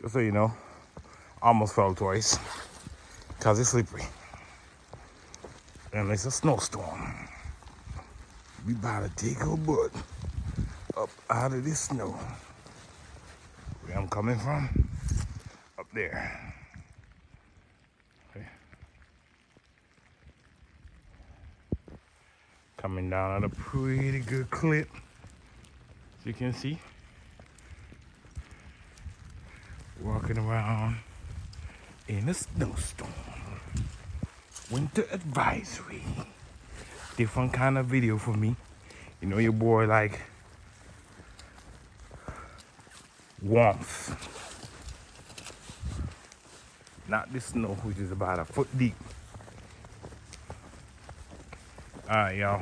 Just so you know, almost fell twice because it's slippery. And it's a snowstorm. We about to take our butt up out of this snow. Where I'm coming from, up there. Okay. Coming down at a pretty good clip, as you can see. Walking around in a snowstorm. Winter advisory. Different kind of video for me. You know your boy like warmth. Not the snow, which is about a foot deep. Alright, y'all.